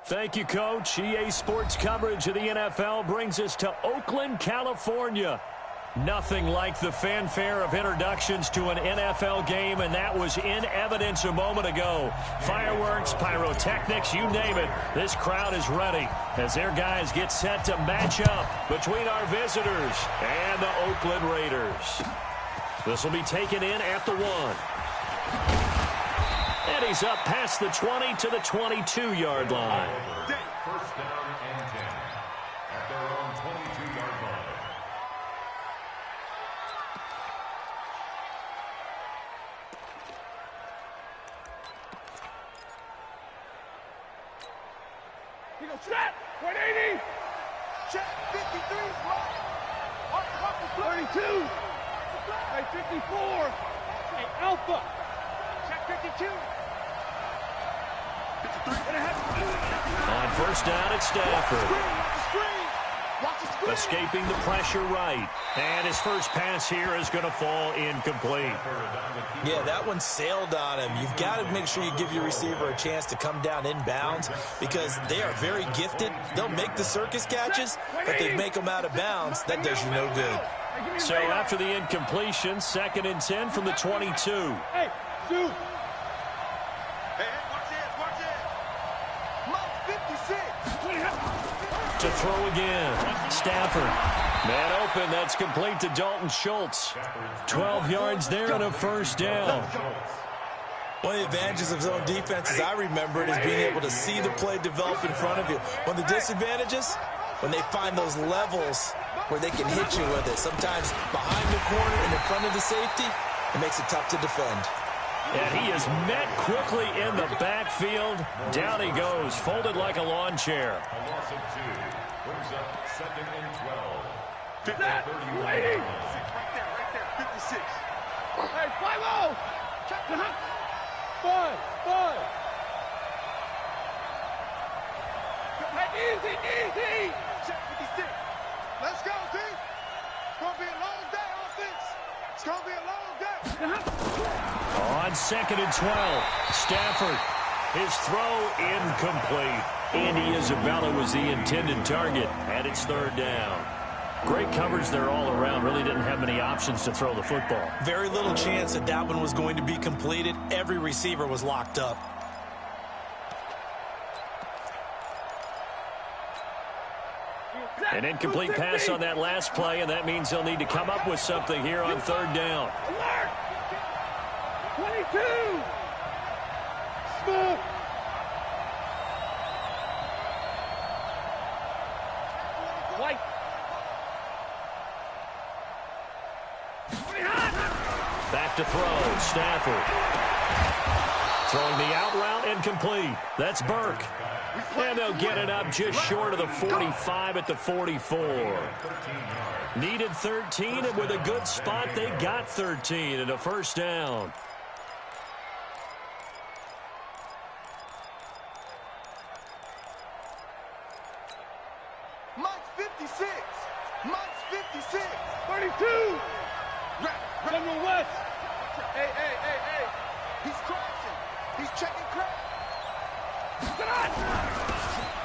Thank you, Coach. EA Sports coverage of the NFL brings us to Oakland, California. Nothing like the fanfare of introductions to an NFL game, and that was in evidence a moment ago. Fireworks, pyrotechnics, you name it. This crowd is ready as their guys get set to match up between our visitors and the Oakland Raiders. This will be taken in at the 1. And he's up past the 20 to the 22-yard line. First down and 10 at their own 22-yard line. He goes trap 180. Check 53. 32. Hey, 54. Hey, Alpha. Check 52. On first down, it's Stafford. Escaping the pressure right. And his first pass here is going to fall incomplete. Yeah, that one sailed on him. You've got to make sure you give your receiver a chance to come down inbounds because they are very gifted. They'll make the circus catches, but they make them out of bounds. That does you no good. So after the incompletion, 2nd and 10 from the 22. Hey, shoot. To throw again. Stafford. Man open. That's complete to Dalton Schultz. 12 yards there and a first down. One of the advantages of zone defense, as I remember it, is being able to see the play develop in front of you. One of the disadvantages, when they find those levels where they can hit you with it. Sometimes behind the corner and in front of the safety, it makes it tough to defend. And he is met quickly in the backfield. Down he goes, folded like a lawn chair. A loss of 2 brings up 2nd and 12. That, 30. Right there, 56. Hey, 5-0. Check the hunt. 5. Hey, easy. Check 56. Let's go, D. It's going to be a long day, offense. It's going to be a long day. On 2nd and 12, Stafford. His throw incomplete. Andy Isabella was the intended target, and it's 3rd down. Great coverage there all around. Really didn't have many options to throw the football. Very little chance that one was going to be completed. Every receiver was locked up. An incomplete pass on that last play, and that means they'll need to come up with something here on 3rd down. Alert! 22! Smooth! White! Back to throw, Stafford. Throwing the out route, incomplete. That's Burke. And they'll get it up just short of the 45 at the 44. Needed 13, and with a good spot, they got 13 and a first down. Mike's 56. Mike's 56. 32. General West. Hey. He's crossing. He's checking crack.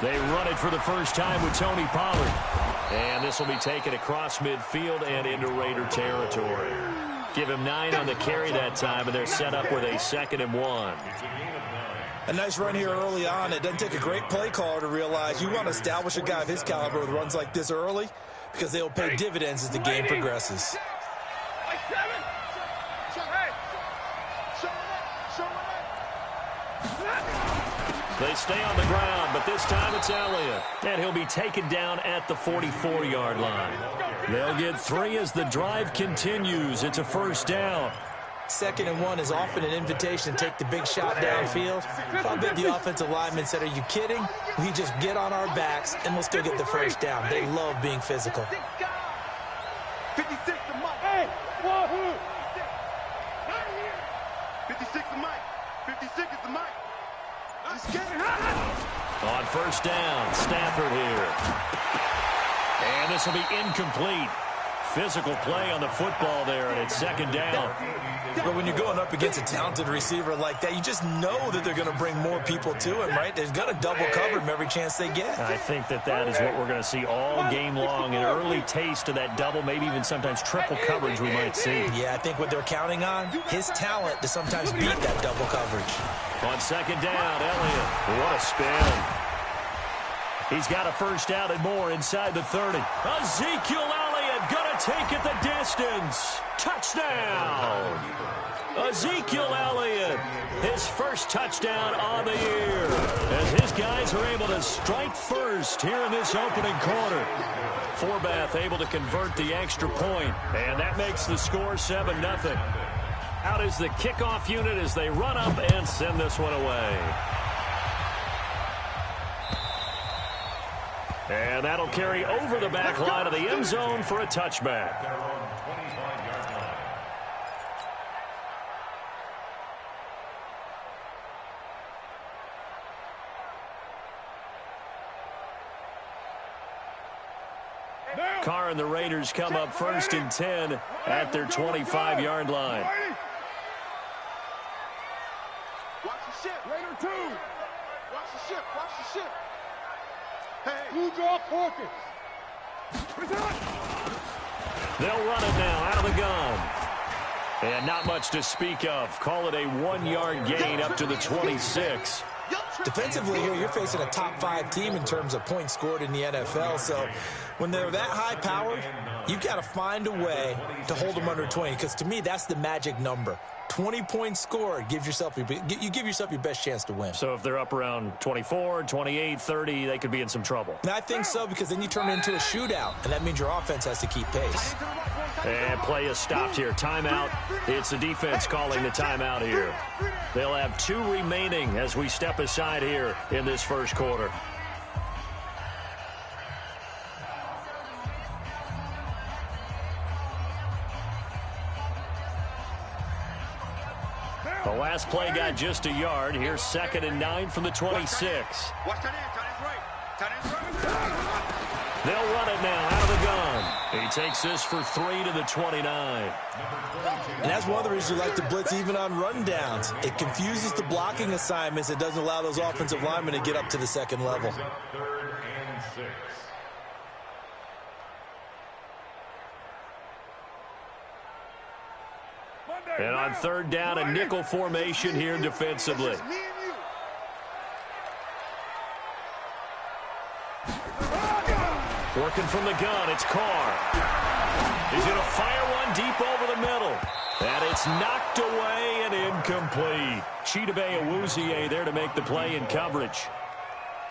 They run it for the first time with Tony Pollard. And this will be taken across midfield and into Raider territory. Give him 9 on the carry that time, and they're set up with a 2nd and 1. A nice run here early on. It doesn't take a great play caller to realize you want to establish a guy of his caliber with runs like this early because they'll pay dividends as the game progresses. They stay on the ground, but this time it's Elliott. And he'll be taken down at the 44-yard line. They'll get 3 as the drive continues. It's a first down. 2nd and 1 is often an invitation to take the big shot downfield. I bet the offensive lineman said, are you kidding? We just get on our backs and we'll still get the first down. They love being physical. 56 to Mike. Hey, wahoo! 56 to Mike. 56 is the Mike. Let's get it. On first down, Stafford here. And this will be incomplete. physical play on the football there, and it's second down. But when you're going up against a talented receiver like that, you just know that they're going to bring more people to him, right? They're going to double cover him every chance they get. I think that is what we're going to see all game long, an early taste of that double, maybe even sometimes triple coverage we might see. Yeah, I think what they're counting on, his talent to sometimes beat that double coverage. On second down, Elliott. What a spin. He's got a first down and more inside the 30. Ezekiel Elliott going to take it the distance. Touchdown. Ezekiel Elliott, his first touchdown on the year, as his guys are able to strike first here in this opening quarter. Forbath able to convert the extra point, and that makes the score 7-0. Out is the kickoff unit as they run up and send this one away. And that'll carry over the back line of the end zone for a touchback. Carr and the Raiders come up first and 10 at their 25-yard line. Watch the ship. Raider 2. Watch the ship. Watch the ship. Hey, who draw focus? They'll run it now out of the gun. And not much to speak of. Call it a 1-yard gain up to the 26. Defensively here, you're facing a top 5 team in terms of points scored in the NFL. So when they're that high-powered, you've got to find a way to hold them under 20. Because to me, that's the magic number. 20 points scored gives yourself you give yourself your best chance to win. So if they're up around 24, 28, 30, they could be in some trouble. And I think so, because then you turn it into a shootout, and that means your offense has to keep pace. And play is stopped here. Timeout. It's the defense calling the timeout here. They'll have 2 remaining as we step aside here in this first quarter. The last play got just a yard. Here's 2nd and 9 from the 26. Watch that end. Tight end's right. Tight end's right. They'll run it now out of the gun. He takes this for 3 to the 29. And that's one of the reasons you like to blitz even on rundowns. It confuses the blocking assignments. It doesn't allow those offensive linemen to get up to the second level. 3rd and 6. And on 3rd down, a nickel formation here defensively. Working from the gun, it's Carr. He's going to fire one deep over the middle. And it's knocked away and incomplete. Chidobe Awuzie there to make the play in coverage.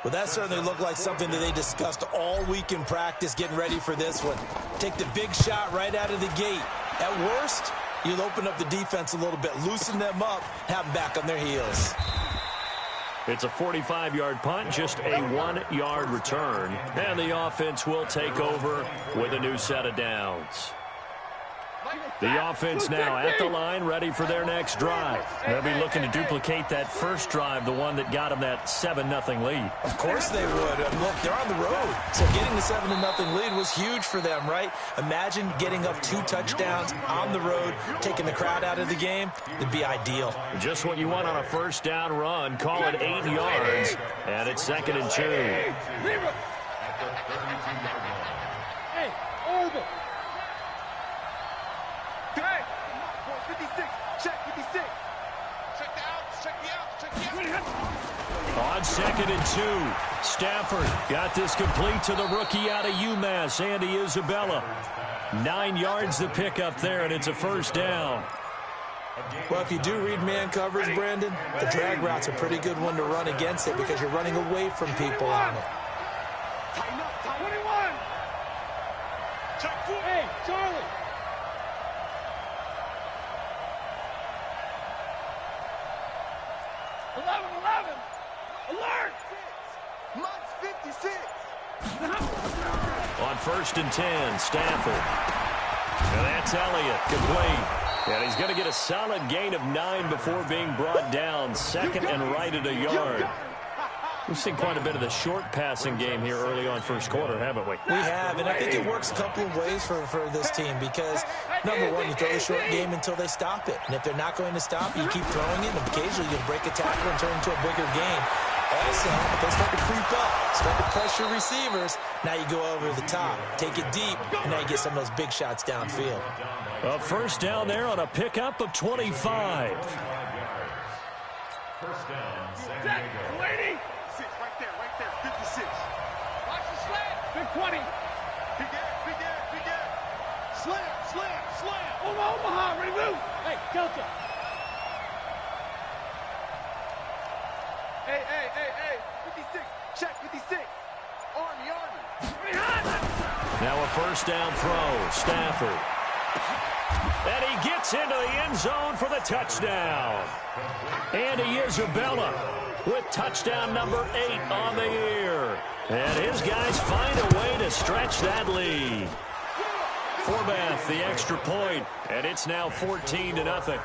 Well, that certainly looked like something that they discussed all week in practice, getting ready for this one. Take the big shot right out of the gate. At worst, you'll open up the defense a little bit, loosen them up, have them back on their heels. It's a 45-yard punt, just a 1-yard return. And the offense will take over with a new set of downs. The offense now at the line, ready for their next drive. They'll be looking to duplicate that first drive, the one that got them that 7-0 lead. Of course they would. Look, they're on the road. So getting the 7-0 lead was huge for them, right? Imagine getting up 2 touchdowns on the road, taking the crowd out of the game. It'd be ideal. Just what you want on a first down run. Call it 8 yards, and it's 2nd and 2. Hey, over. Hey, 56. Check 56. Check the out. Check the out. Check the out. On 2nd and 2, Stafford got this complete to the rookie out of UMass, Andy Isabella. 9 yards the pickup there, and it's a first down. Well, if you do read man coverage, Brandon, the drag route's a pretty good one to run against it because you're running away from people on it. Tighten up. 21. Check 4. Hey, Charlie. 11. Alert. Much 56. On 1st and 10, Stafford. And that's Elliott, complete. And he's going to get a solid gain of 9 before being brought down, 2nd and right at a yard. We've seen quite a bit of the short passing game here early on first quarter, haven't we? We have, and I think it works a couple of ways for this team because, number one, you throw the short game until they stop it. And if they're not going to stop it, you keep throwing it, and occasionally you can break a tackle and turn it into a bigger game. Also, if they start to creep up, start to pressure receivers, now you go over the top, take it deep, and now you get some of those big shots downfield. A first down there on a pickup of 25. First down, San Diego. Lady! Six, right there, 56. Watch the slam. Big 20. Big gap. Slam. Omaha, ready, move. Hey, Delta. Hey. 56. Check, 56. Army. Now a first down throw. Stafford. And he gets into the end zone for the touchdown. Andy Isabella with touchdown number 8 on the year. And his guys find a way to stretch that lead. Forbath, the extra point, and it's now 14-0.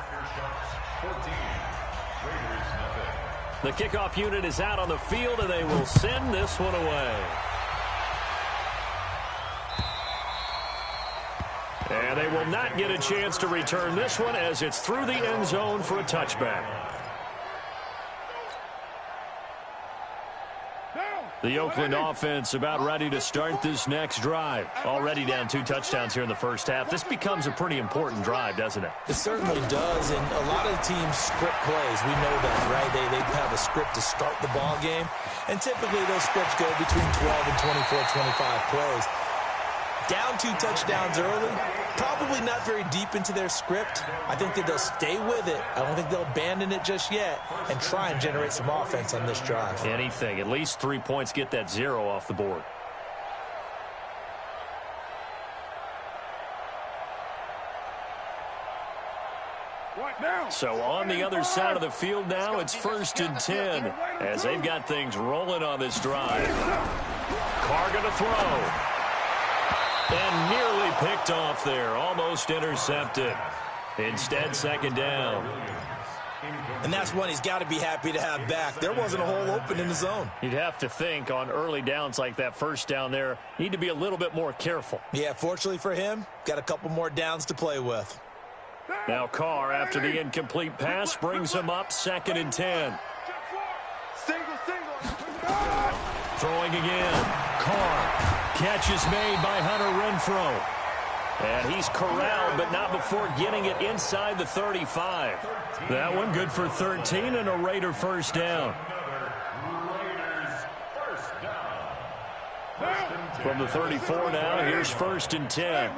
The kickoff unit is out on the field, and they will send this one away. And they will not get a chance to return this one as it's through the end zone for a touchback. The Oakland offense about ready to start this next drive. Already down 2 touchdowns here in the first half. This becomes a pretty important drive, doesn't it? It certainly does, and a lot of the teams script plays. We know that, right? They have a script to start the ball game, and typically those scripts go between 12 and 24, 25 plays. Down 2 touchdowns early, probably not very deep into their script. I think that they'll stay with it. I don't think they'll abandon it just yet and try and generate some offense on this drive. Anything. At least 3 points, get that 0 off the board. So on the other side of the field now, it's 1st and 10 as they've got things rolling on this drive. Carr going to throw. And nearly picked off there. Almost intercepted. Instead, second down. And that's one he's got to be happy to have back. There wasn't a hole open in the zone. You'd have to think on early downs like that first down there, need to be a little bit more careful. Yeah, fortunately for him, got a couple more downs to play with. Now Carr, after the incomplete pass, brings him up 2nd and 10. Single. Throwing again. Carr. Catch is made by Hunter Renfrow. And he's corralled, but not before getting it inside the 35. That one good for 13 and a Raider first down. From the 34 now, here's 1st and 10.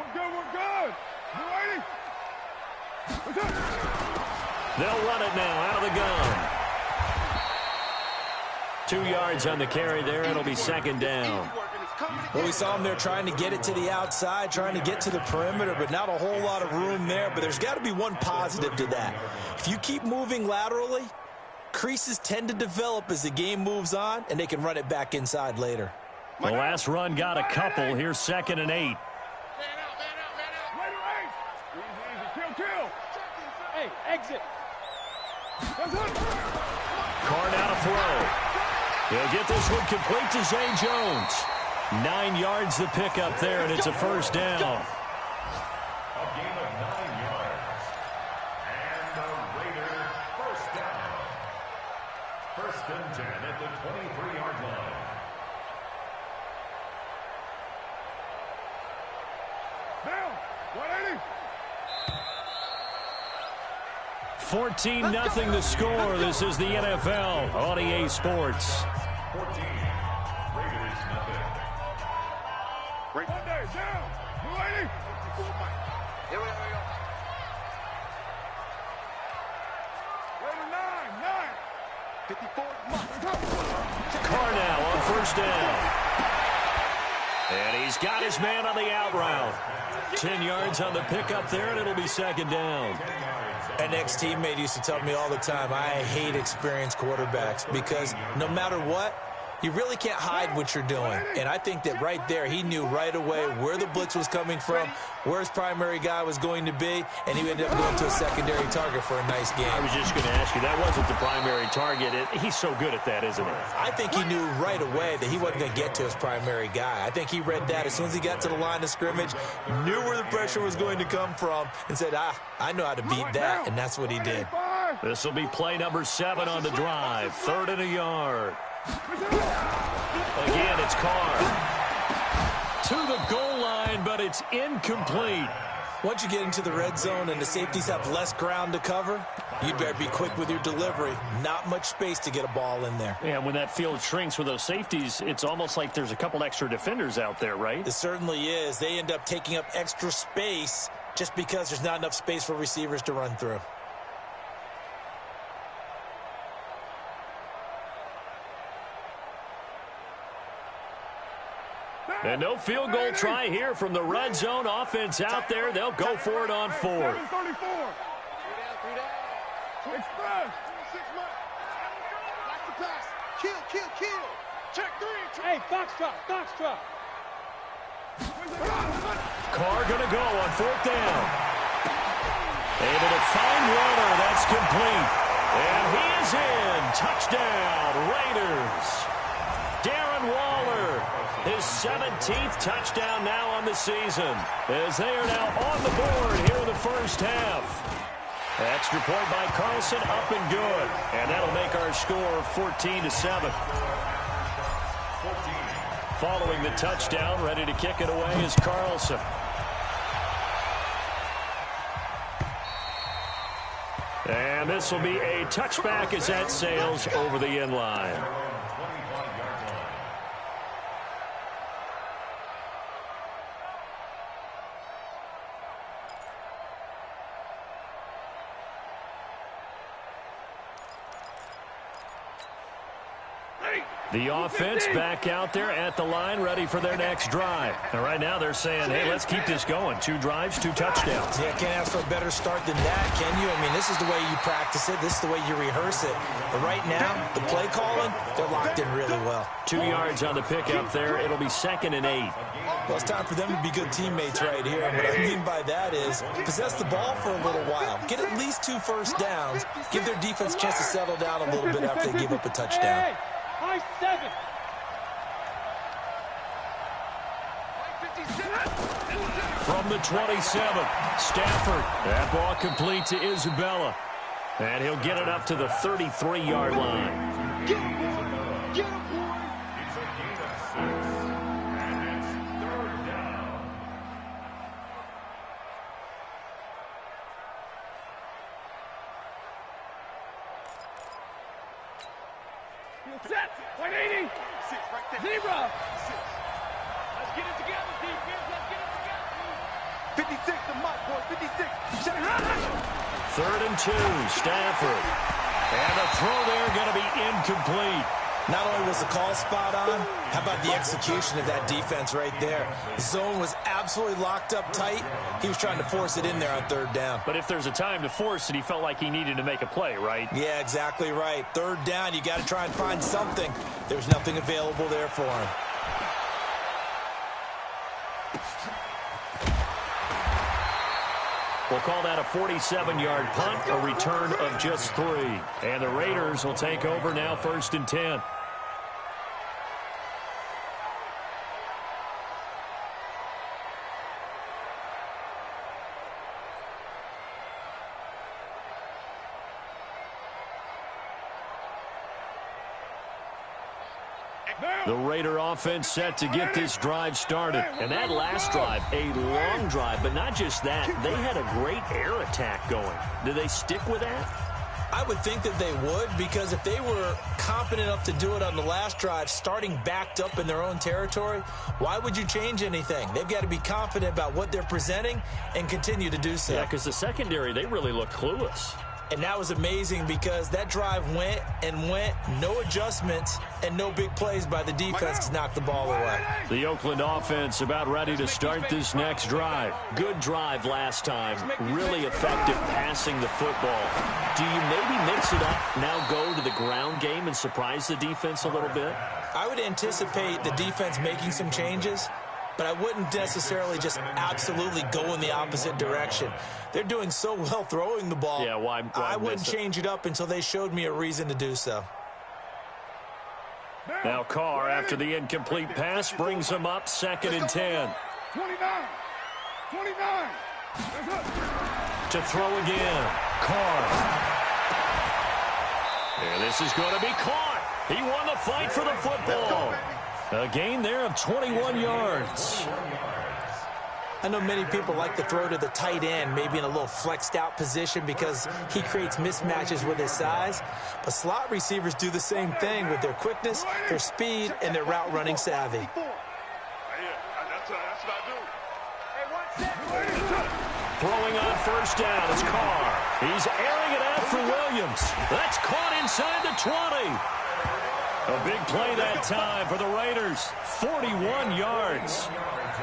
They'll run it now out of the gun. 2 yards on the carry there. It'll be 2nd down. Well, we saw him there trying to get it to the outside, trying to get to the perimeter, but not a whole lot of room there. But there's got to be one positive to that. If you keep moving laterally, creases tend to develop as the game moves on, and they can run it back inside later. The last run got a couple. Here's 2nd and 8. Man out. Kill. Hey, exit. Carr now to throw. He'll get this one complete to Zay Jones. 9 yards the pickup there, and it's a first down. A gain of 9 yards. And the Raider first down. 1st and 10 at the 23-yard line. Down. 180. 14-0 the score. This is the NFL on EA Sports. 14. Raiders nothing. Monday, down. 280. Here we go. Raider 9. 54. Carr now on first down. And he's got his man on the out route. 10 yards on the pickup there, and it'll be 2nd down. An ex-teammate used to tell me all the time, I hate experienced quarterbacks because no matter what, You really can't hide what you're doing. And I think that right there, he knew right away where the blitz was coming from, where his primary guy was going to be, and he ended up going to a secondary target for a nice game. I was just going to ask you, that wasn't the primary target. He's so good at that, isn't he? I think he knew right away that he wasn't going to get to his primary guy. I think he read that as soon as he got to the line of scrimmage, knew where the pressure was going to come from, and said, I know how to beat that, and that's what he did. This will be play number 7 on the drive. 3rd and a yard. Again, it's Carr. To the goal line, but it's incomplete. Once you get into the red zone and the safeties have less ground to cover, you'd better be quick with your delivery. Not much space to get a ball in there. Yeah, when that field shrinks with those safeties, it's almost like there's a couple extra defenders out there, right? It certainly is. They end up taking up extra space just because there's not enough space for receivers to run through. And no field goal try here from the red zone. Offense out there. They'll go for it on 4th. 34. Express. 6 months. Like the pass. Kill. Check 3. Hey, Foxtrot. Carr going to go on 4th down. Able to find Waller. That's complete. And he is in. Touchdown, Raiders. Darren Waller. His 17th touchdown now on the season, as they are now on the board here in the first half. Extra point by Carlson, up and good. And that'll make our score 14-7. Following the touchdown, ready to kick it away is Carlson. And this will be a touchback as that sails over the end line. The offense back out there at the line, ready for their next drive. And right now they're saying, hey, let's keep this going. 2 drives, 2 touchdowns. Yeah, can't ask for a better start than that, can you? I mean, this is the way you practice it. This is the way you rehearse it. But right now, the play calling, they're locked in really well. 2 yards on the pickup there. It'll be 2nd and 8. Well, it's time for them to be good teammates right here. And what I mean by that is possess the ball for a little while. Get at least 2 first downs. Give their defense a chance to settle down a little bit after they give up a touchdown. High 7. From the 27, Stafford. That ball complete to Isabella. And he'll get it up to the 33-yard line. Get him, boy. Get him, boy. It's a gain of 6, and it's 3rd down. Set. 180. 6 right there. 0. 6. Let's get it together, defense. Let's get it together. 56 to Mike, boys. 56. 3rd and 2, Stafford. And the throw there going to be incomplete. Not only was the call spot on, how about the execution of that defense right there? The zone was absolutely locked up tight. He was trying to force it in there on 3rd down. But if there's a time to force it, he felt like he needed to make a play, right? Yeah, exactly right. 3rd down, you got to try and find something. There's nothing available there for him. We'll call that a 47-yard punt, a return of just 3. And the Raiders will take over now, 1st and 10. The Raider offense set to get this drive started. And that last drive, a long drive, but not just that. They had a great air attack going. Do they stick with that? I would think that they would, because if they were competent enough to do it on the last drive, starting backed up in their own territory, why would you change anything? They've got to be confident about what they're presenting and continue to do so. Yeah, because the secondary, they really looked clueless. And that was amazing because that drive went and went, no adjustments, and no big plays by the defense to knock the ball away. The Oakland offense about ready to start this next drive. Good drive last time. Really effective passing the football. Do you maybe mix it up, now go to the ground game and surprise the defense a little bit? I would anticipate the defense making some changes, but I wouldn't necessarily just absolutely go in the opposite direction. They're doing so well throwing the ball. Yeah, why I wouldn't change it up until they showed me a reason to do so. Now Carr, after the incomplete pass, brings him up 2nd and 10. 29. To throw again. Carr. And this is going to be caught. He won the fight for the football. A gain there of 21 yards. I know many people like to throw to the tight end, maybe in a little flexed out position because he creates mismatches with his size. But slot receivers do the same thing with their quickness, their speed, and their route running savvy. Throwing on 1st down is Carr. He's airing it out for Williams. That's caught inside the 20. A big play that time for the Raiders. 41 yards.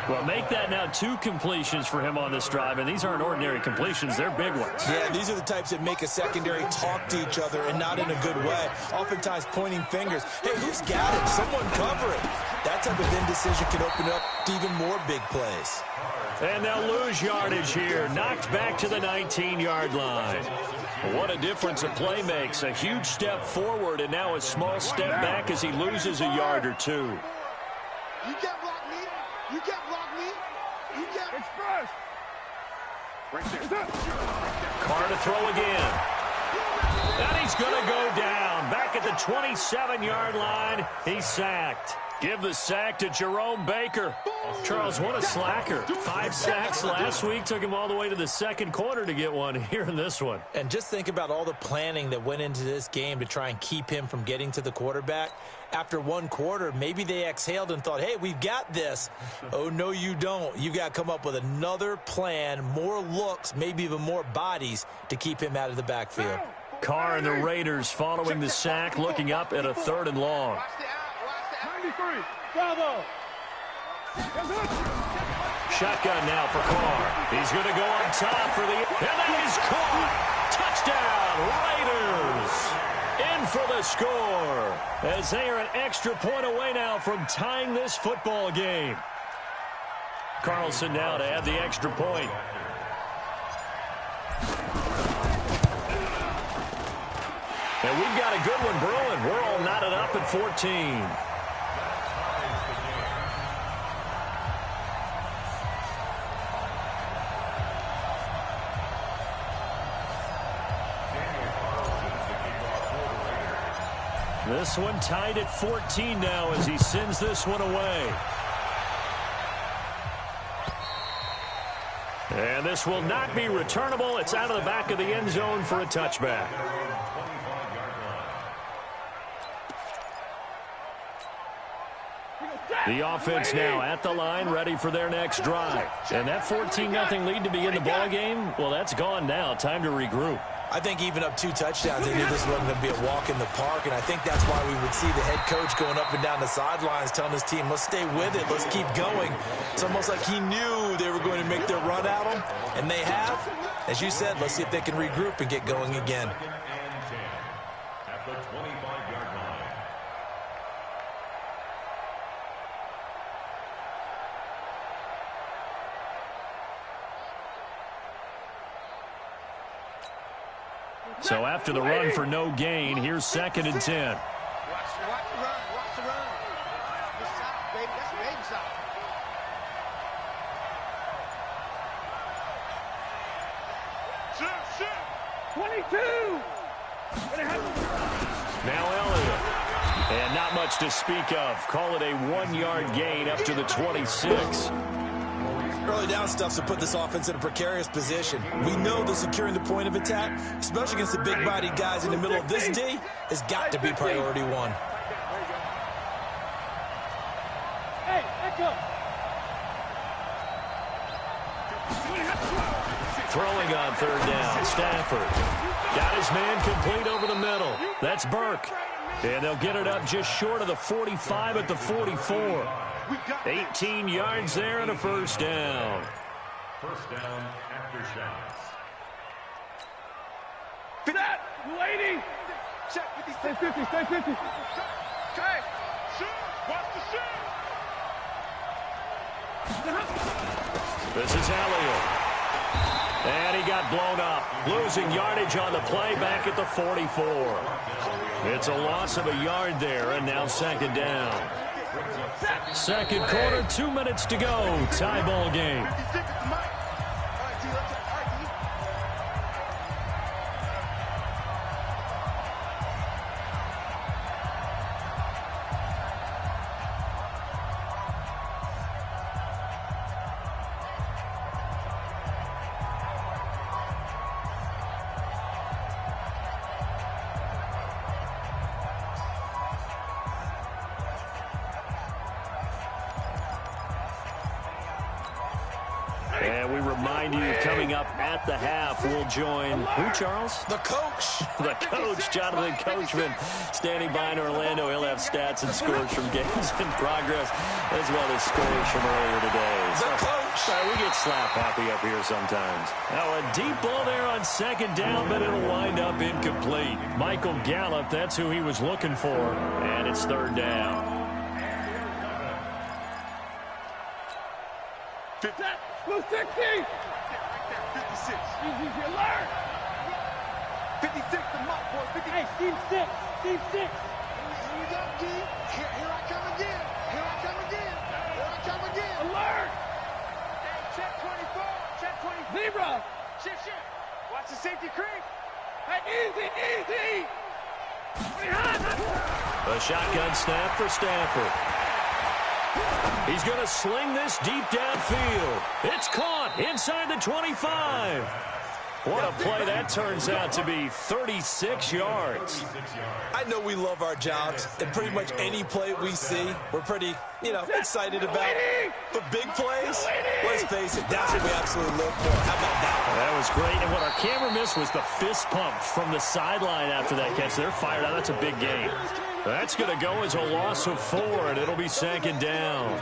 Well, make that now 2 completions for him on this drive, and these aren't ordinary completions. They're big ones. Yeah, these are the types that make a secondary talk to each other and not in a good way. Oftentimes pointing fingers. Hey, who's got him? Someone cover it. That type of indecision can open up to even more big plays. And they'll lose yardage here. Knocked back to the 19-yard line. What a difference a play makes. A huge step forward and now a small step back as he loses a yard or 2. You can't block me. You can't block me. You can't express. Right there. Carr to throw again. And he's going to go down. Back at the 27-yard line. He's sacked. Give the sack to Jerome Baker. Charles, what a slacker. 5 sacks last week. Took him all the way to the 2nd quarter to get one here in this one. And just think about all the planning that went into this game to try and keep him from getting to the quarterback. After 1 quarter, maybe they exhaled and thought, hey, we've got this. Oh, no, you don't. You got to come up with another plan, more looks, maybe even more bodies to keep him out of the backfield. Carr and the Raiders following the sack, looking up at a 3rd and long. 93. Bravo. Shotgun now for Carr. He's going to go on top for the... And that is caught. Touchdown, Raiders. In for the score. As they are an extra point away now from tying this football game. Carlson now to add the extra point. And we've got a good one brewing. We're all knotted up at 14. This one tied at 14 now as he sends this one away. And this will not be returnable. It's out of the back of the end zone for a touchback. The offense now at the line, ready for their next drive. And that 14-0 lead to begin the ball game, well, that's gone now. Time to regroup. I think even up 2 touchdowns, they knew this wasn't going to be a walk in the park, and I think that's why we would see the head coach going up and down the sidelines telling his team, let's stay with it, let's keep going. It's almost like he knew they were going to make their run at him, and they have. As you said, let's see if they can regroup and get going again. At the 25-yard line. So after the run for no gain, here's 2nd and 10. Watch the run. Watch the run. Good shot, baby. That's a baby shot. Shoot. 22. Now Elliott. And not much to speak of. Call it a 1-yard gain up to the 26. Early down stuff to put this offense in a precarious position. We know that securing the point of attack, especially against the big-bodied guys in the middle of this D, has got to be priority 1. Hey, echo. Throwing on 3rd down, Stafford. Got his man complete over the middle. That's Burke. And they'll get it up just short of the 45 at the 44. 18 yards there and a 1st down. First down after shots. That lady. Check 50. Stay 50. Stay 50. Okay. This is Elliott. And he got blown up. Losing yardage on the play back at the 44. It's a loss of a yard there, and now second down. Second quarter, 2 minutes to go. Tie ball game. And we remind you, coming up at the half, we'll join who, Charles? The coach. The coach, Jonathan Coachman, standing by in Orlando. He'll have stats and scores from games in progress, as well as scores from earlier today. The coach. We get slap happy up here sometimes. Now a deep ball there on second down, but it'll wind up incomplete. Michael Gallup, that's who he was looking for, and it's third down. Blue 60! Right there, 56. Easy, alert! 56, the mark, boy. 50. Hey, Steve 6. Steve 6. Here we go, G. Here I come again. Here I come again. Here I come again. Alert! Check 24. Check 24. Zebra. Shift. Watch the safety creep. Hey, easy. A shotgun snap for Stafford. He's going to sling this deep downfield. It's caught inside the 25. What a play that turns out to be, 36 yards. I know we love our jobs, and pretty much any play we see, we're pretty, excited about. But big plays, let's face it, that's what we absolutely live for. How about that one? That was great, and what our camera missed was the fist pump from the sideline after that catch. They're fired out. That's a big game. That's going to go as a loss of 4, and it'll be second down.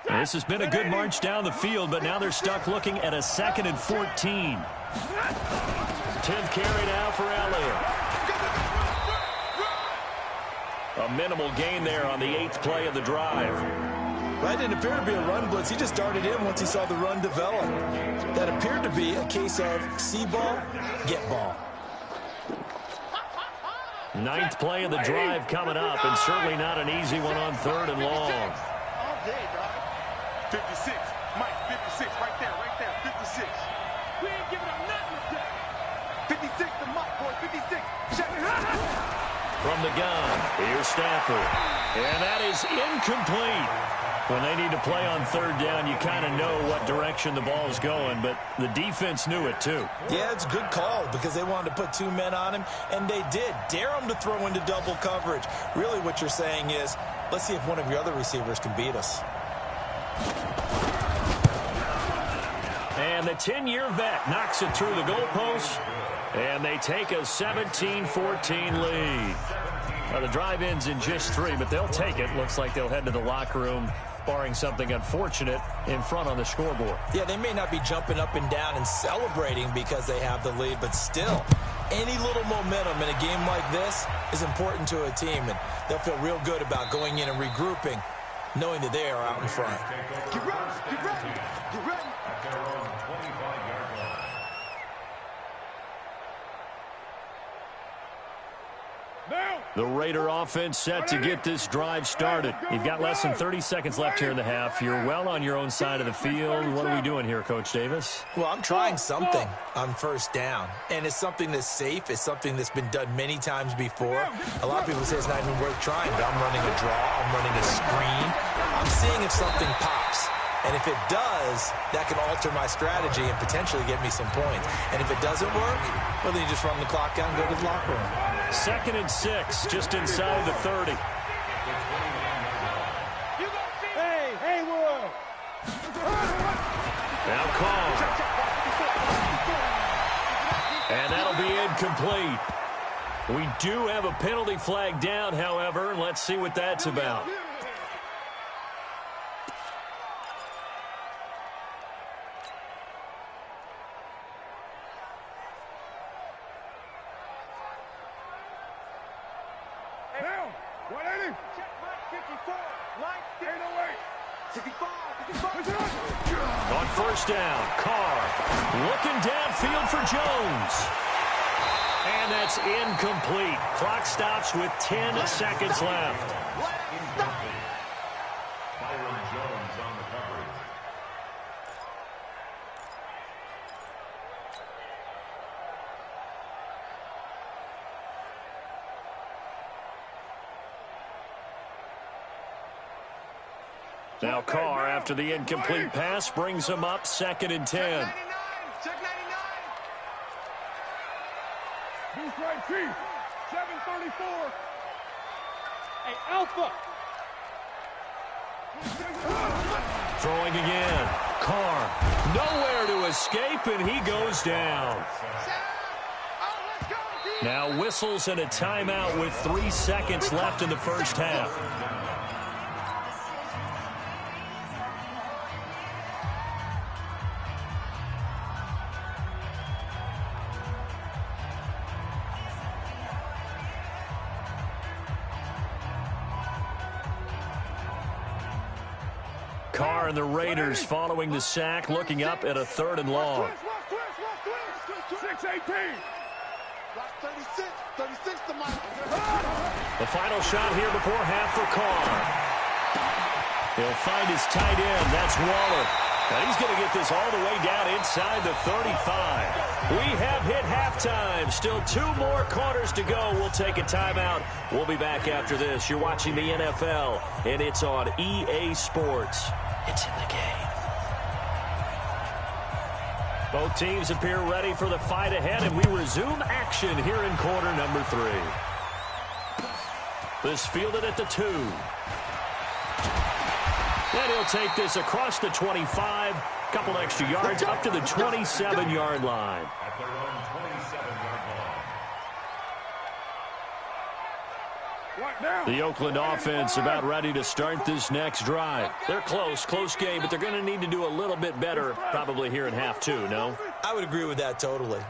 This has been a good march down the field, but now they're stuck looking at a 2nd and 14. 10th carry now for Elliott. A minimal gain there on the 8th play of the drive. That didn't appear to be a run blitz. He just started in once he saw the run develop. That appeared to be a case of see ball, get ball. 9th play of the drive coming up, and certainly not an easy one on 3rd and long. All day, dog. 56. Mike, 56. Right there. 56. We ain't giving up nothing today. 56, the mark, boy. 56. Check it out. From the gun, here's Stafford. And that is incomplete. When they need to play on 3rd down, you kind of know what direction the ball is going, but the defense knew it too. Yeah, it's a good call because they wanted to put 2 men on him, and they did. Dare him to throw into double coverage. Really what you're saying is, let's see if one of your other receivers can beat us. And the 10-year vet knocks it through the goalpost, and they take a 17-14 lead. Well, the drive ends in just 3, but they'll take it. Looks like they'll head to the locker room, barring something unfortunate, in front on the scoreboard. Yeah, they may not be jumping up and down and celebrating because they have the lead, but still, any little momentum in a game like this is important to a team, and they'll feel real good about going in and regrouping, knowing that they are out in front. Get ready. At their own 25-yard line. The Raider offense set to get this drive started. You've got less than 30 seconds left here in the half. You're well on your own side of the field. What are we doing here, Coach Davis? Well, I'm trying something on 1st down, and it's something that's safe. It's something that's been done many times before. A lot of people say it's not even worth trying, but I'm running a draw. I'm running a screen. I'm seeing if something pops. And if it does, that can alter my strategy and potentially get me some points. And if it doesn't work, well, then you just run the clock out and go to the locker room. 2nd and 6, just inside the 30. Hey, Wood. Now call. And that'll be incomplete. We do have a penalty flag down, however. Let's see what that's about. On first down, Carr looking downfield for Jones. And that's incomplete. Clock stops with 10 seconds left. Jones on the coverage. Now Carr, after the incomplete pass, brings him up 2nd and 10. Check 99. Boost right, Chief. 734. Hey, Alpha. Throwing again. Carr, nowhere to escape, and he goes down. Now whistles and a timeout with 3 seconds left in the first half. Carr and the Raiders following the sack, looking up at a 3rd and long. 6-18. 36 to Mike. The final shot here before half for Carr. He'll find his tight end. That's Waller. And he's going to get this all the way down inside the 35. We have hit halftime. Still 2 more quarters to go. We'll take a timeout. We'll be back after this. You're watching the NFL, and it's on EA Sports. It's in the game. Both teams appear ready for the fight ahead, and we resume action here in quarter number 3. This fielded at the 2. And he'll take this across the 25, couple extra yards up to the 27-yard line. At their own 27-yard line. The Oakland offense about ready to start this next drive. They're close game, but they're going to need to do a little bit better probably here in half 2, no? I would agree with that totally.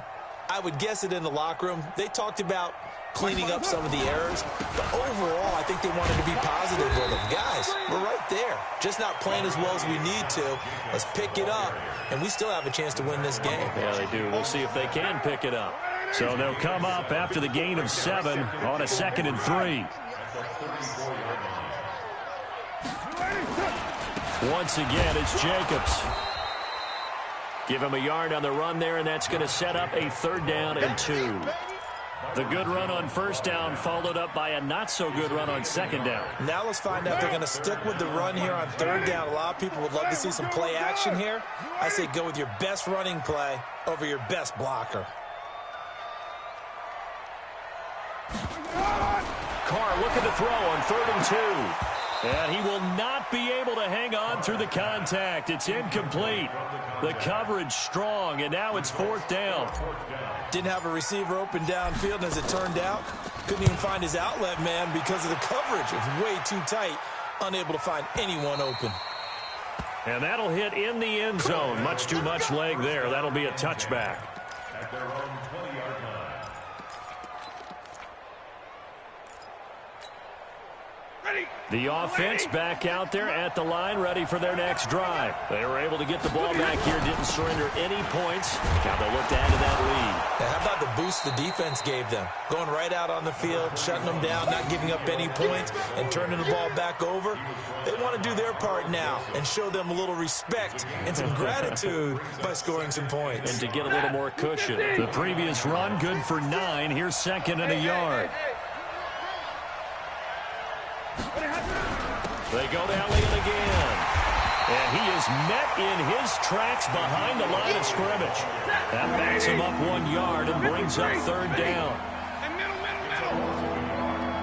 I would guess it in the locker room. They talked about cleaning up some of the errors, but overall, I think they wanted to be positive with them. Guys, we're right there. Just not playing as well as we need to. Let's pick it up, and we still have a chance to win this game. Yeah, they do. We'll see if they can pick it up. So they'll come up after the gain of 7 on a 2nd and 3. Once again, it's Jacobs. Give him a yard on the run there, and that's going to set up a 3rd down and 2. The good run on first down followed up by a not-so-good run on 2nd down. Now let's find out if they're going to stick with the run here on 3rd down. A lot of people would love to see some play action here. I say go with your best running play over your best blocker. Carr looking to throw on 3rd and 2. And he will not be able to hang on through the contact. It's incomplete. The coverage strong, and now it's 4th down. Didn't have a receiver open downfield, and as it turned out, couldn't even find his outlet man because of the coverage. It was way too tight, unable to find anyone open. And that'll hit in the end zone. Much too much leg there. That'll be a touchback. At their own 20-yard line. The offense back out there at the line, ready for their next drive. They were able to get the ball back here, didn't surrender any points. Now they'll look to add to that lead. Now, how about the boost the defense gave them? Going right out on the field, shutting them down, not giving up any points, and turning the ball back over. They want to do their part now and show them a little respect and some gratitude by scoring some points. And to get a little more cushion. The previous run, good for 9. Here's 2nd and a yard. They go to Elliott again. And he is met in his tracks behind the line of scrimmage. That backs him up 1 yard and brings up 3rd down.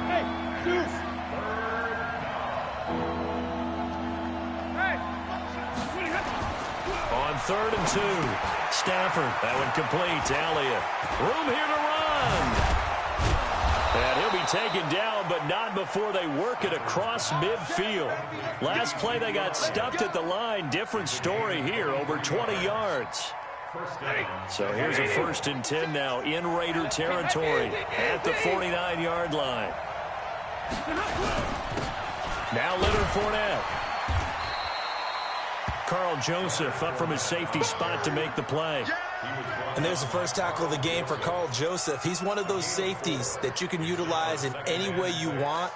Hey, Deuce. On 3rd and 2. Stafford. That one complete to Elliott. Room here to run. And he'll be taken down, but not before they work it across midfield. Last play, they got stuffed at the line. Different story here, over 20 yards. So here's a 1st and 10 now in Raider territory at the 49-yard line. Now Leonard Fournette. Carl Joseph up from his safety spot to make the play. And there's the first tackle of the game for Carl Joseph. He's one of those safeties that you can utilize in any way you want.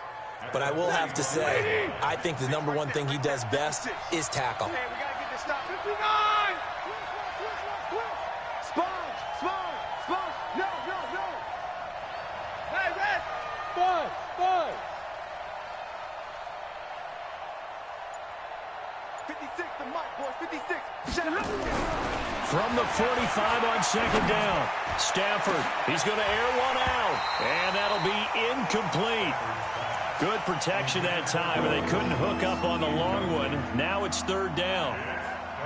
But I will have to say, I think the number one thing he does best is tackle. Hey, we gotta get this stop. 59! Sponge! No! Hey, red! Sponge! 56, the mic, boys, 56. From the 45 on second down. Stafford, he's going to air one out. And that'll be incomplete. Good protection that time, and they couldn't hook up on the long one. Now it's third down.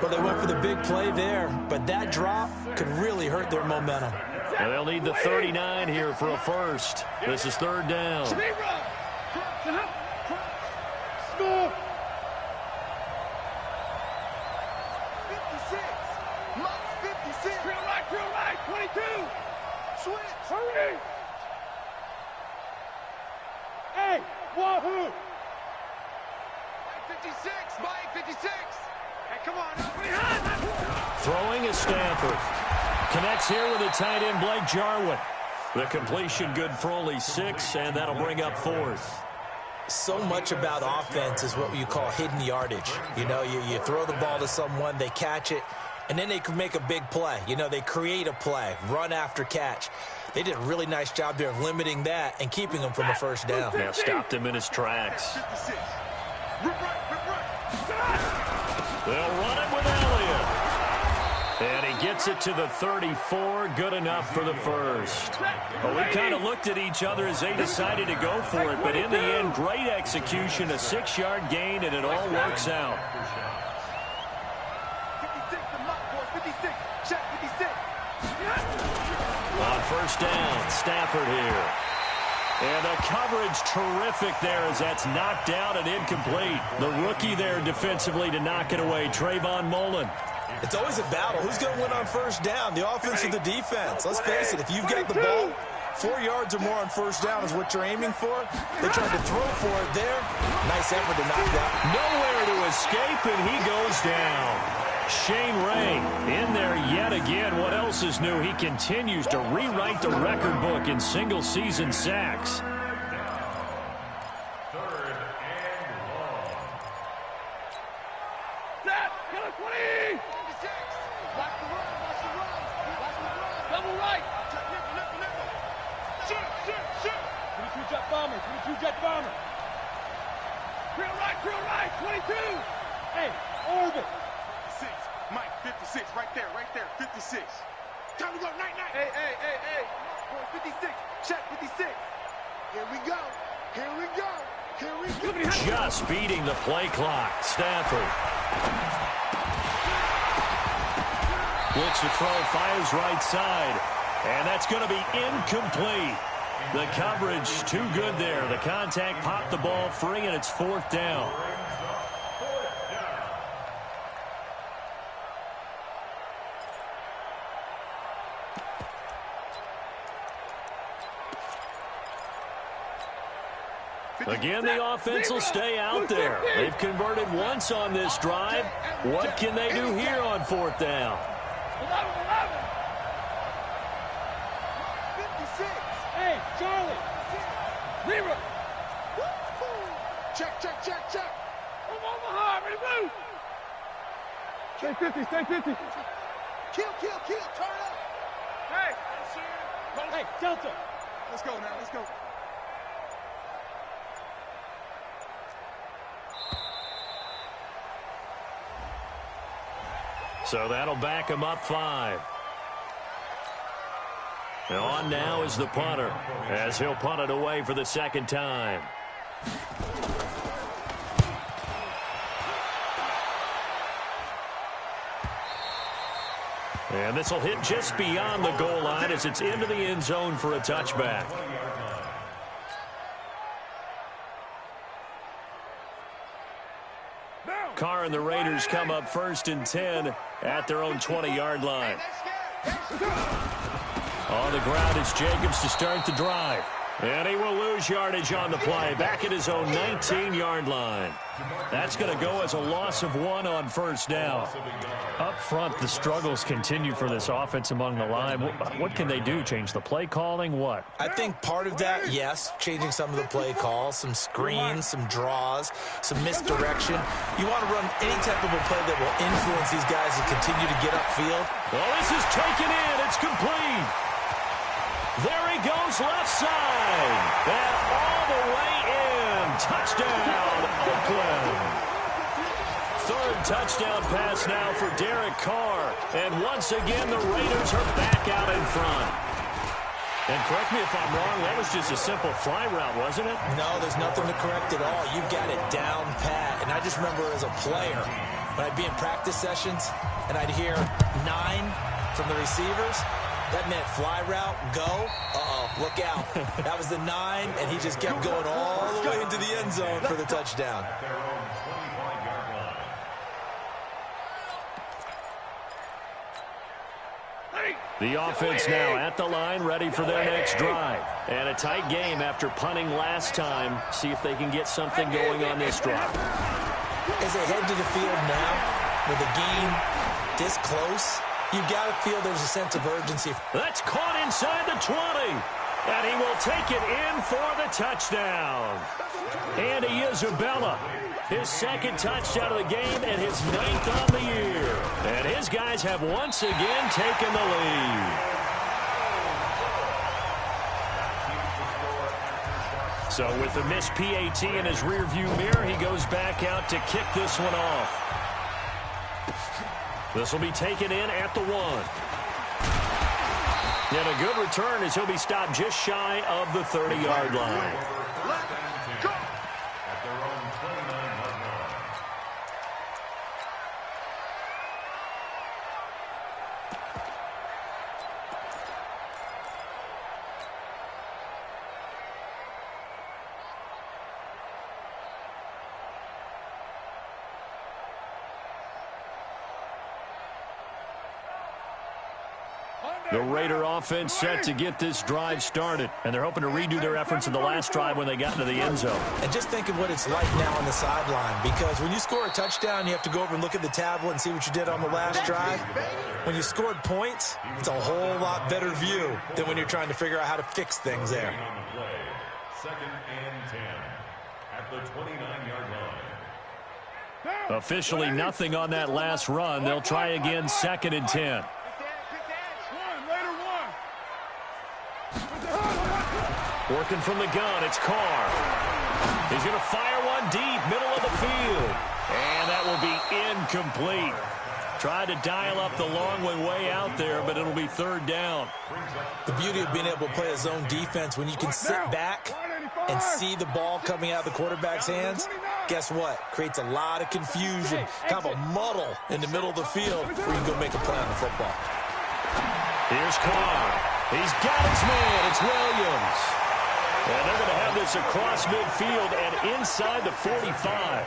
Well, they went for the big play there, but that drop could really hurt their momentum. And they'll need the 39 here for a first. This is third down. 56. Mike, 56. Drill right, 22. Switch. Hurry. Hey, wahoo. 56, Mike, 56. Hey, come on. Throwing is Stafford. Connects here with the tight end, Blake Jarwin. The completion good for only 6, and that'll bring up fourth. So much about offense is what you call hidden yardage. You know, you throw the ball to someone, they catch it, and then they can make a big play. You know, they create a play, run after catch. They did a really nice job there of limiting that and keeping him from a first down. Now stopped him in his tracks. 56. Rip right. They'll run it with Elliott. And he gets it to the 34. Good enough for the first. Well, we kind of looked at each other as they decided to go for it. But in the end, great execution, a 6-yard gain, and it all works out. 56, the mock boys, 56. Check 56. On first down, Stafford here. And the coverage terrific there as that's knocked out and incomplete. The rookie there defensively to knock it away, Trayvon Mullen. It's always a battle. Who's going to win on first down, the offense or the defense? Let's face it, if you've got the ball, 4 yards or more on first down is what you're aiming for. They tried to throw for it there. Nice effort to knock that. Nowhere to escape, and he goes down. Shane Ray in there yet again. What else is new? He continues to rewrite the record book in single-season sacks. Third and long. Set. Get a 20. 56. Watch the run. Double right. Shoot. 22 jet bomber. Drill right. 22. Hey, orbit. 56. Mike, 56. Right there. 56. Time to go. Night. Hey. Boy, 56. Check 56. Here we go. Just beating the play clock. Stafford. Blitz to throw, fires right side. And that's going to be incomplete. The coverage too good there. The contact popped the ball free, and it's fourth down. Again, the offense will stay out there. They've converted once on this drive. What can they do here on fourth down? 11. 56. Hey, Charlie. Leroy. Check. From Omaha, ready to move. Stay 50. Kill. Turn up. Hey, Delta. Let's go now. So that'll back him up 5. And on now is the punter, as he'll punt it away for the second time. And this will hit just beyond the goal line as it's into the end zone for a touchback. Carr and the Raiders come up first and 10 at their own 20-yard line. On the ground, it's Jacobs to start the drive. And he will lose yardage on the play. Back at his own 19-yard line. That's going to go as a loss of 1 on first down. Up front, the struggles continue for this offense among the line. What can they do? Change the play calling? What? I think part of that, yes, changing some of the play calls, some screens, some draws, some misdirection. You want to run any type of a play that will influence these guys to continue to get upfield. Well, this is taken in. It's complete. There he goes, left side. And all the way in. Touchdown, Oakland. Third touchdown pass now for Derek Carr. And once again, the Raiders are back out in front. And correct me if I'm wrong, that was just a simple fly route, wasn't it? No, there's nothing to correct at all. You got it down pat. And I just remember as a player, when I'd be in practice sessions and I'd hear 9 from the receivers, that meant fly route, go, look out. That was the 9, and he just kept going all the way into the end zone for the touchdown. The offense now at the line, ready for their next drive. And a tight game after punting last time. See if they can get something going on this drive. As they head to the field now, with the game this close, you've got to feel there's a sense of urgency. That's caught inside the 20. And he will take it in for the touchdown. Andy Isabella, his second touchdown of the game and his 9th on the year. And his guys have once again taken the lead. So with the missed PAT in his rearview mirror, he goes back out to kick this one off. This will be taken in at the 1. And a good return as he'll be stopped just shy of the 30-yard line. The Raider offense set to get this drive started, and they're hoping to redo their efforts in the last drive when they got into the end zone. And just think of what it's like now on the sideline, because when you score a touchdown, you have to go over and look at the tablet and see what you did on the last drive. When you scored points, it's a whole lot better view than when you're trying to figure out how to fix things there. Second and 10 at the 29-yard line. Officially nothing on that last run. They'll try again, 2nd and 10. Working from the gun, it's Carr. He's going to fire one deep, middle of the field. And that will be incomplete. Tried to dial up the long one way out there, but it'll be 3rd down. The beauty of being able to play a zone defense, when you can sit back and see the ball coming out of the quarterback's hands, guess what? Creates a lot of confusion, kind of a muddle in the middle of the field where you can go make a play on the football. Here's Carr. He's got his man. It's Williams. And they're going to have this across midfield and inside the 45.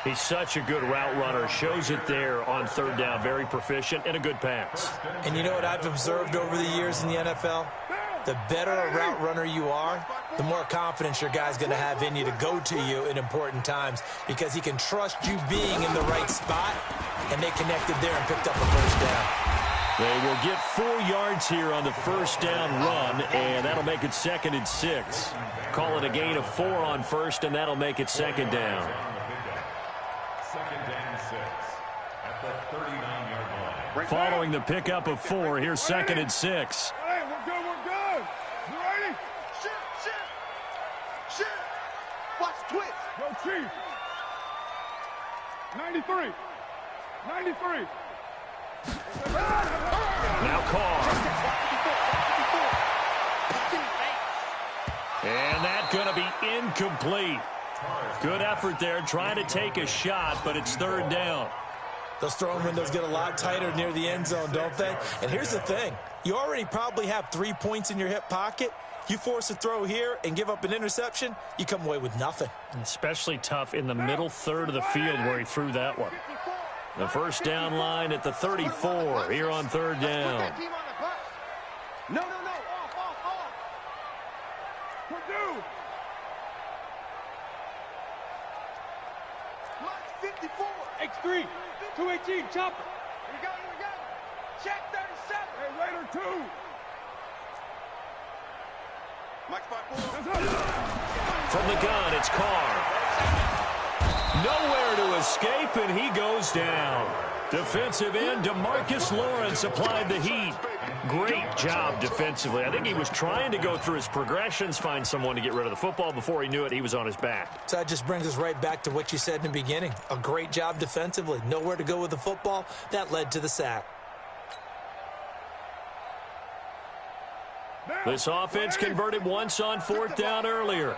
He's such a good route runner. Shows it there on 3rd down. Very proficient and a good pass. And you know what I've observed over the years in the NFL? The better a route runner you are, the more confidence your guy's going to have in you to go to you in important times, because he can trust you being in the right spot, and they connected there and picked up a first down. They will get 4 yards here on the first down run, and that'll make it 2nd and 6. Call it a gain of 4 on first, and that'll make it 2nd down. 2nd and 6 at the 39-yard line. Following the pickup of 4, here's 2nd and 6. Hey, we're good, we're good. You ready? Shit. Watch twitch. Go Chief. 93. Now Carr. And that's going to be incomplete. Good effort there, trying to take a shot, but it's 3rd down. Those throwing windows get a lot tighter near the end zone, don't they? And here's the thing. You already probably have 3 points in your hip pocket. You force a throw here and give up an interception, you come away with nothing. Especially tough in the middle third of the field where he threw that one. The first down line at the 34 here on 3rd down. No. 54. X3. 218. Chopper. Here we go. Here we go. Check 37. Hey, Raider 2. Mike 5-4. From the gun, it's Carr. Nowhere to escape, and he goes down. Defensive end DeMarcus Lawrence applied the heat. Great job defensively. I think he was trying to go through his progressions, find someone to get rid of the football. Before he knew it, he was on his back. So that just brings us right back to what you said in the beginning. A great job defensively. Nowhere to go with the football. That led to the sack. This offense converted once on 4th down earlier.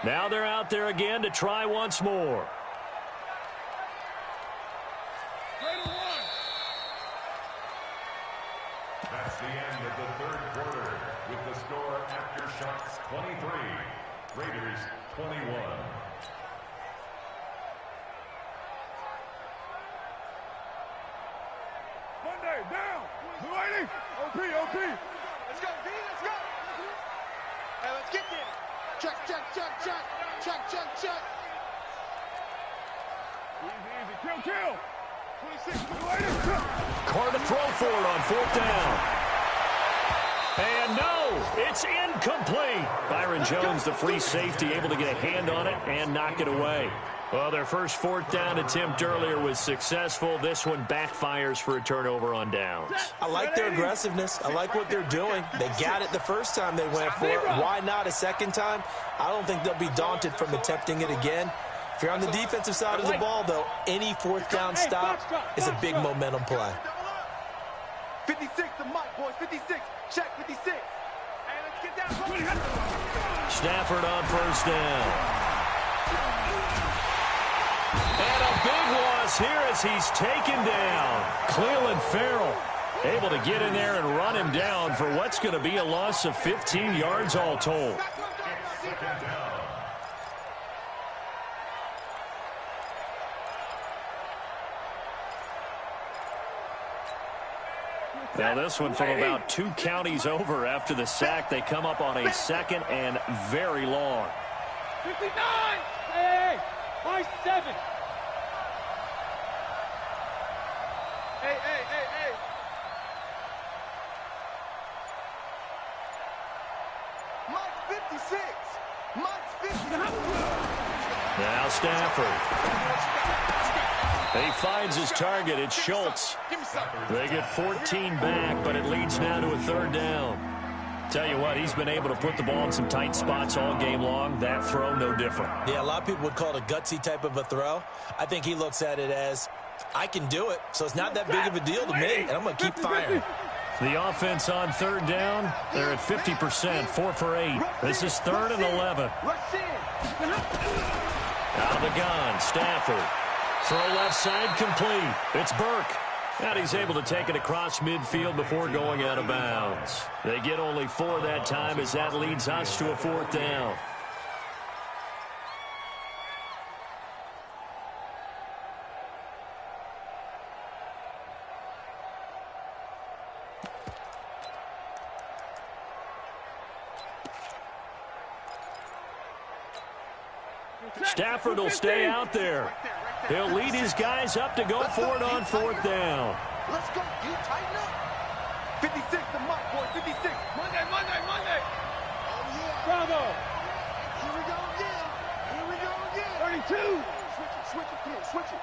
Now they're out there again to try once more. That's the end of the third quarter with the score after shots 23, Raiders 21. Monday, down. 280. OP. Let's go, D. Let's go. Hey, let's get there. Check. Easy. Kill. 26. 280. Carr to throw for it on 4th down. And no, it's incomplete. Byron Jones, the free safety, able to get a hand on it and knock it away. Well, their first 4th down attempt earlier was successful. This one backfires for a turnover on downs. I like their aggressiveness. I like what they're doing. They got it the first time they went for it. Why not a second time? I don't think they'll be daunted from attempting it again. If you're on the defensive side of the ball, though, any 4th down stop is a big momentum play. 56 to Mike, boys. 56. Check 56. Hey, let's get down. Stafford on 1st down. And a big loss here as he's taken down. Cleveland Farrell able to get in there and run him down for what's going to be a loss of 15 yards all told. Second down. Now this one from about 2 counties over after the sack. They come up on a 2nd and very long. 59. Hey, by 7. Hey. Mike's 56. Mike's 50. Now Stafford. He finds his target. It's Schultz. They get 14 back, but it leads now to a 3rd down. Tell you what, he's been able to put the ball in some tight spots all game long. That throw, no different. Yeah, a lot of people would call it a gutsy type of a throw. I think he looks at it as, I can do it, so it's not that big of a deal to me, and I'm going to keep firing. The offense on 3rd down, they're at 50%, 4 for 8. This is 3rd and 11. Out of the gun, Stafford. Throw left side complete. It's Burke. And he's able to take it across midfield before going out of bounds. They get only 4 that time as that leads us to a 4th down. Stafford will stay out there. He'll lead his guys up to go for it on 4th down. Let's go. You tighten up. 56 to Mike, boy. 56. Monday. Oh, yeah. Bravo. Here we go again. 32. Switch it.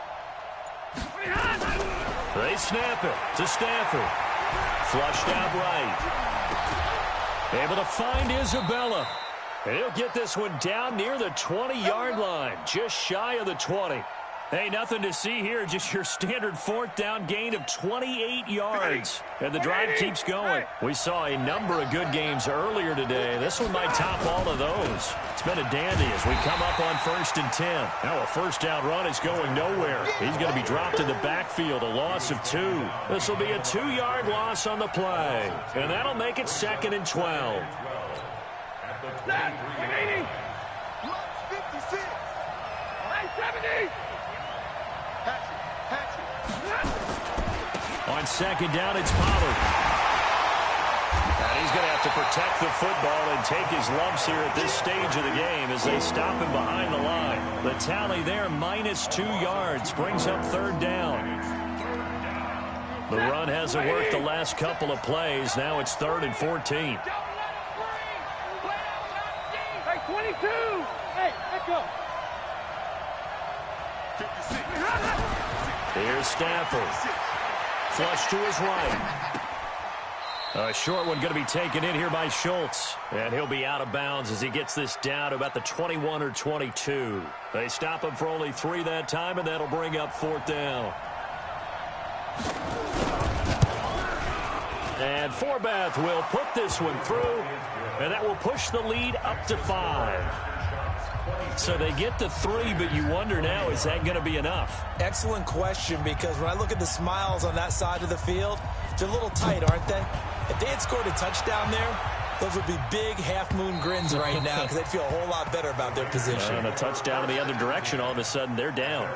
They snap it to Stafford. Flushed out right. Able to find Isabella. He'll get this one down near the 20-yard line, just shy of the 20. Hey, nothing to see here, just your standard 4th down gain of 28 yards. And the drive keeps going. We saw a number of good games earlier today. This one might top all of those. It's been a dandy as we come up on 1st and 10. Now a 1st down run is going nowhere. He's going to be dropped in the backfield, a loss of 2. This will be a 2-yard loss on the play. And that'll make it 2nd and 12. At the 23. 56. 70. On 2nd down, it's Pollard. And He's going to have to protect the football and take his lumps here at this stage of the game as they stop him behind the line. The tally there, -2 yards, brings up 3rd down. The run hasn't worked the last couple of plays. Now it's 3rd and 14. Hey, 22! Hey, let's go! Here's Stafford. Flush to his right. A short one going to be taken in here by Schultz. And he'll be out of bounds as he gets this down to about the 21 or 22. They stop him for only 3 that time, and that'll bring up 4th down. And Forbath will put this one through, and that will push the lead up to 5. So they get to 3, but you wonder now, is that going to be enough? Excellent question, because when I look at the smiles on that side of the field, they're a little tight, aren't they? If they had scored a touchdown there, those would be big half-moon grins right now because they'd feel a whole lot better about their position. And a touchdown in the other direction, all of a sudden they're down.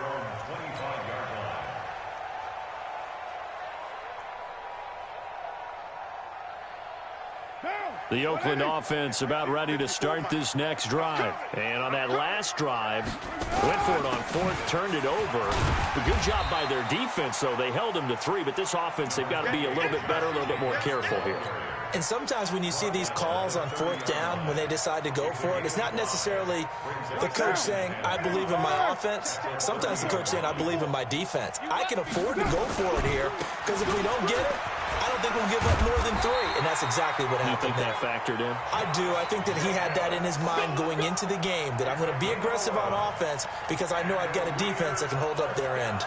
The Oakland offense about ready to start this next drive. And on that last drive, went for it on 4th, turned it over. A good job by their defense, though. They held them to 3, but this offense, they've got to be a little bit better, a little bit more careful here. And sometimes when you see these calls on 4th down, when they decide to go for it, it's not necessarily the coach saying, I believe in my offense. Sometimes the coach saying, I believe in my defense. I can afford to go for it here because if we don't get it, I don't think we'll give up more than 3, and that's exactly what happened there. You think that factored in? I do. I think that he had that in his mind going into the game, that I'm going to be aggressive on offense because I know I've got a defense that can hold up their end.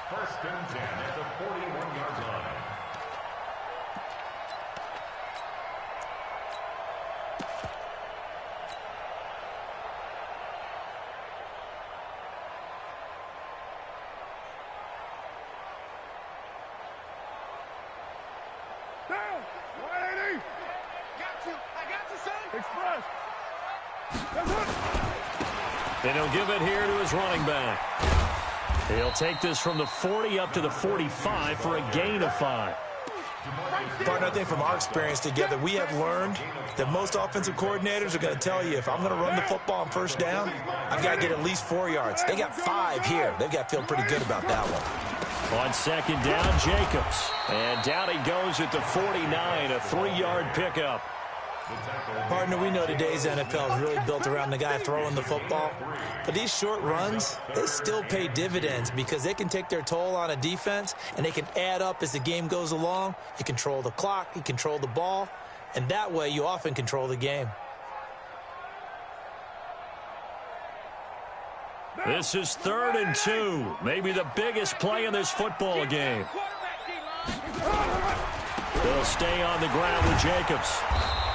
1st and 10 at the 41-yard line. And he'll give it here to his running back. He'll take this from the 40 up to the 45 for a gain of 5. Partner, I think from our experience together, we have learned that most offensive coordinators are going to tell you, if I'm going to run the football on 1st down, I've got to get at least 4 yards. They got 5 here. They've got to feel pretty good about that one. On 2nd down, Jacobs. And down he goes at the 49, a 3-yard pickup. Partner, we know today's NFL is really built around the guy throwing the football. But these short runs, they still pay dividends because they can take their toll on a defense and they can add up as the game goes along. You control the clock, you control the ball, and that way you often control the game. This is 3rd and 2, maybe the biggest play in this football game. They'll stay on the ground with Jacobs.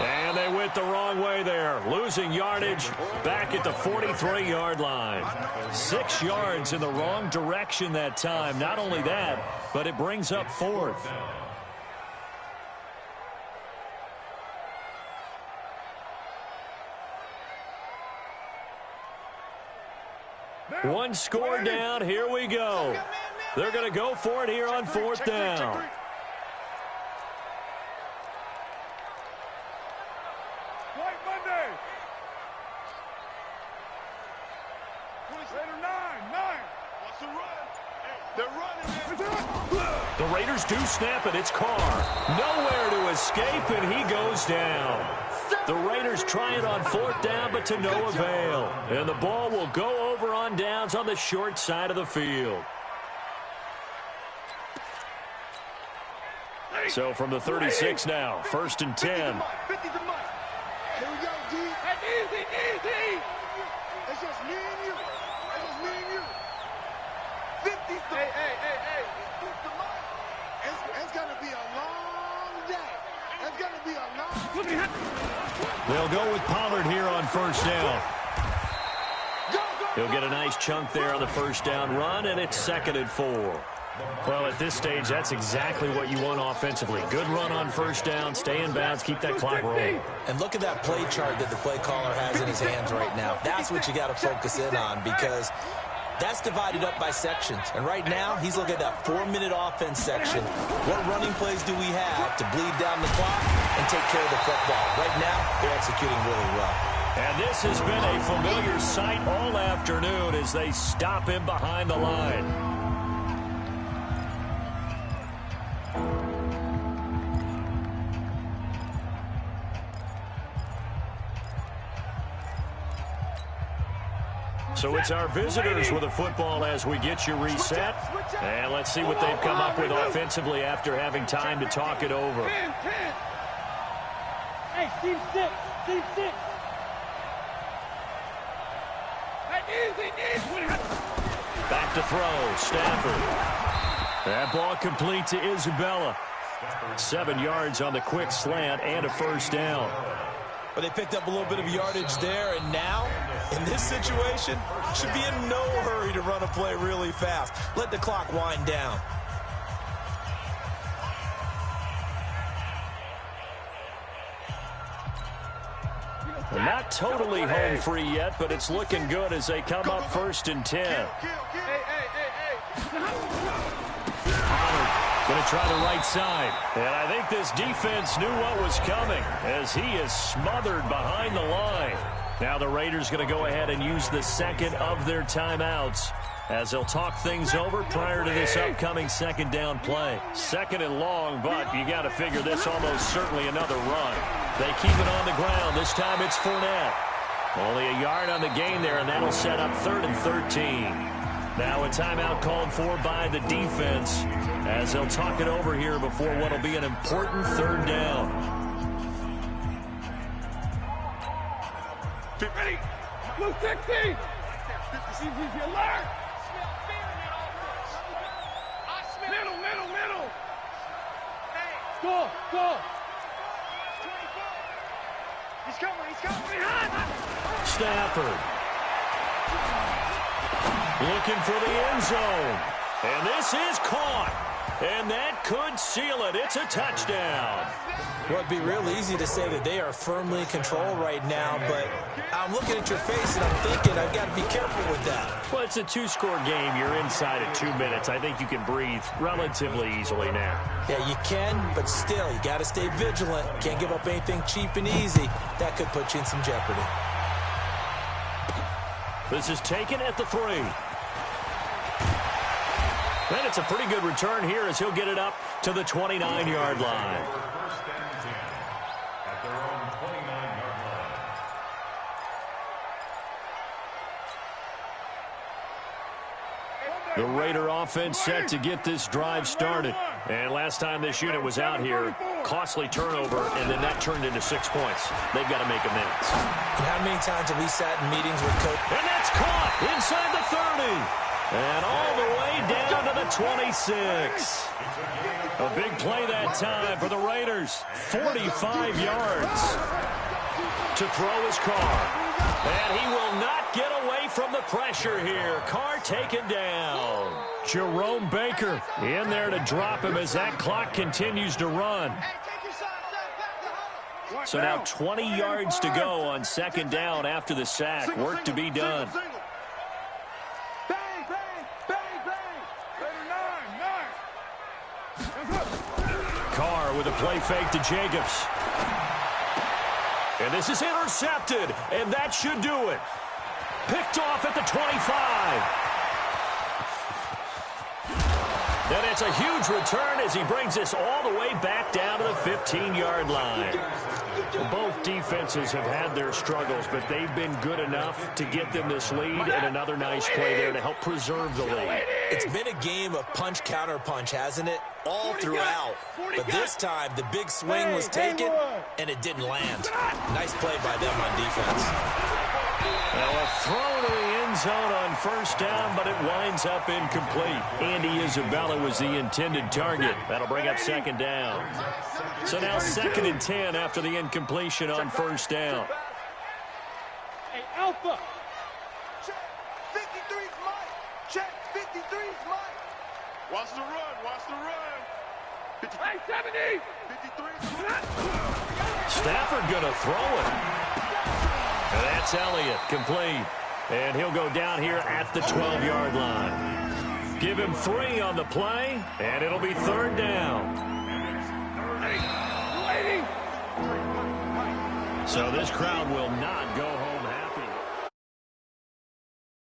And they went the wrong way there, losing yardage back at the 43-yard line. 6 yards in the wrong direction that time. Not only that, but it brings up 4th. One score down, here we go. They're going to go for it here on 4th down. The Raiders do snap it. It's Carr. Nowhere to escape, and he goes down. The Raiders try it on 4th down, but to no avail. And the ball will go over on downs on the short side of the field. So from the 36 now, 1st and 10. Here we go, D. Easy, easy. It's just me and you. It's just me and you. 50. Hey. It's going to be a long day. It's going to be a long day. They'll go with Pollard here on 1st down. He'll get a nice chunk there on the 1st down run, and it's 2nd and 4. Well, at this stage, that's exactly what you want offensively. Good run on 1st down, stay in bounds, keep that clock rolling. And look at that play chart that the play caller has in his hands right now. That's what you got to focus in on, because That's divided up by sections. And right now, he's looking at that 4-minute offense section. What running plays do we have to bleed down the clock and take care of the football? Right now, they're executing really well. And this has been a familiar sight all afternoon as they stop him behind the line. So it's our visitors with the football as we get you reset. And let's see what they've come up with offensively after having time to talk it over. Hey, team 6. Team 6. Back to throw, Stafford. That ball complete to Isabella. 7 yards on the quick slant and a first down. But they picked up a little bit of yardage there, and now, in this situation, should be in no hurry to run a play really fast. Let the clock wind down. They're not totally home free yet, but it's looking good as they come up 1st and 10. Going to try the right side. And I think this defense knew what was coming as he is smothered behind the line. Now the Raiders going to go ahead and use the second of their timeouts as they'll talk things over prior to this upcoming 2nd down play. 2nd and long, but you got to figure this almost certainly another run. They keep it on the ground. This time it's Fournette. Only a yard on the gain there, and that'll set up 3rd and 13. Now a timeout called for by the defense as they'll talk it over here before what will be an important 3rd down. Get ready. Blue 16. Easy, alert. Middle. Go. He's coming. Stafford. Looking for the end zone. And this is caught. And that could seal it. It's a touchdown. Well, it'd be real easy to say that they are firmly in control right now, but I'm looking at your face and I'm thinking I've got to be careful with that. Well, it's a 2-score game. You're inside at 2 minutes. I think you can breathe relatively easily now. Yeah, you can, but still, you got to stay vigilant. Can't give up anything cheap and easy. That could put you in some jeopardy. This is taken at the 3. And it's a pretty good return here as he'll get it up to the 29-yard line. The Raider offense set to get this drive started. And last time this unit was out here, costly turnover, and then that turned into 6 points. They've got to make amends. And how many times have we sat in meetings with coach? And that's caught inside the 30. And all the way down to the 26. A big play that time for the Raiders. 45 yards to throw his Carr. And he will not get away from the pressure here. Carr taken down. Jerome Baker in there to drop him as that clock continues to run. So now 20 yards to go on 2nd down after the sack. Work to be done. Carr with a play fake to Jacobs. And this is intercepted, and that should do it. Picked off at the 25. And it's a huge return as he brings this all the way back down to the 15-yard line. Both defenses have had their struggles, but they've been good enough to get them this lead, and another nice play there to help preserve the lead. It's been a game of punch-counter-punch, hasn't it? All throughout. But this time, the big swing was taken, and it didn't land. Nice play by them on defense. Well, a throw to the end zone on 1st down, but it winds up incomplete. Andy Isabella was the intended target. That'll bring up 2nd down. So now 2nd and 10 after the incompletion on 1st down. Hey, Alpha. Check. 53's Mike. Check. 53's Mike. Watch the run. 50. Hey, 70. 53. Stafford going to throw it. And that's Elliott, complete. And he'll go down here at the 12-yard line. Give him 3 on the play, and it'll be 3rd down. So this crowd will not go home.